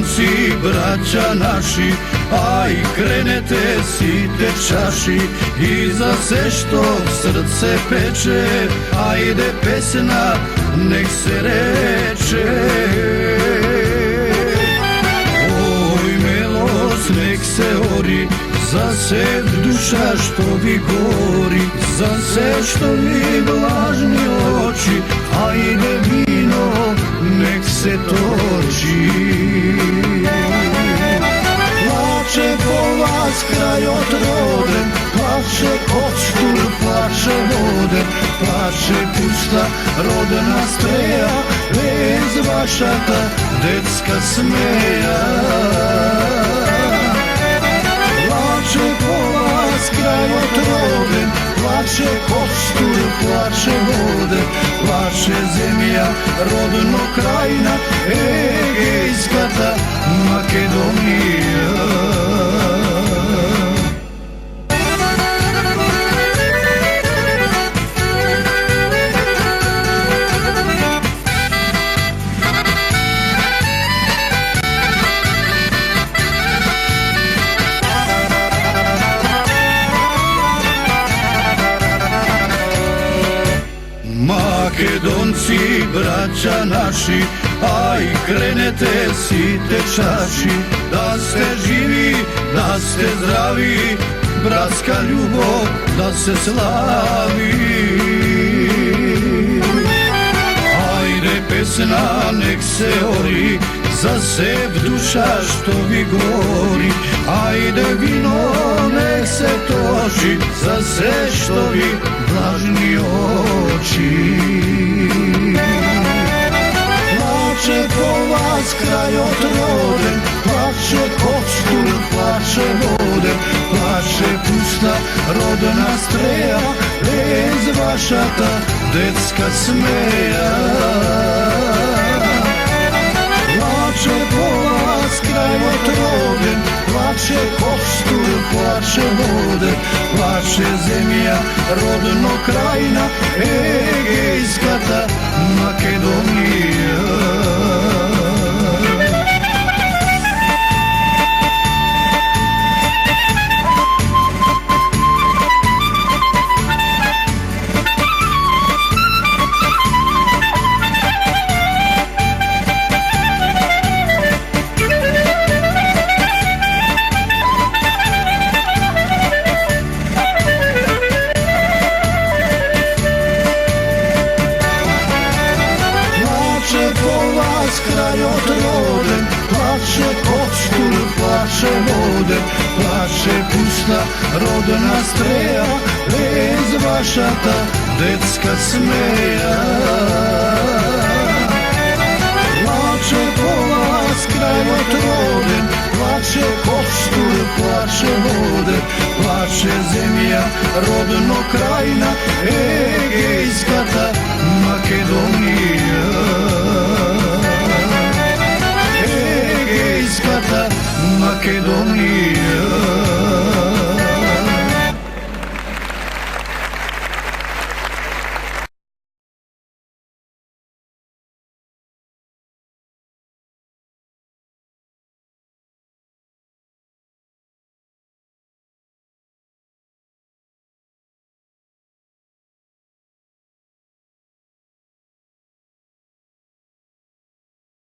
Makedonci, braća naši, aj krenete site čaši, i za sve što srce peče, ajde pesna nek se reče. Oj melos nek se ori, za sve duša što vi gori, za sve što vi vlažni oči, ajde vino nek se toči. Plače po vas kraj otroden, plače kostur, plače voden, plače pusta rodna streja, bez vaša ta detska smeja. Plače po vas kraj otroden, plače kostur, plače voden, plače zemlja, rodno krajina, egejska ta Makedonija. Makedonci, braća naši, aj krenete site čaši, da ste živi, da ste zdravi, bratska ljubav da se slavi. Ajde pesna nek se ori, za sev duša što vi gori, ajde vino nek se toči, za sve što vi vlažni oči. Plače po vas kraj otroden, plače kostur, plače voden, plače pusta rodna streja, bez vaša ta detska smeja. Plače po vas kraj otroden, plače kostur, plače voden, plače zemlja, rodno krajina, egejska ta Makedonija. Kraj otroden, plače kostur, plače voden, plače pusta rodna streja, bez vaša ta detska smeja. Plače po vas kraj otroden, plače kostur, plače voden, plače zemlja, rodno krajina, egejska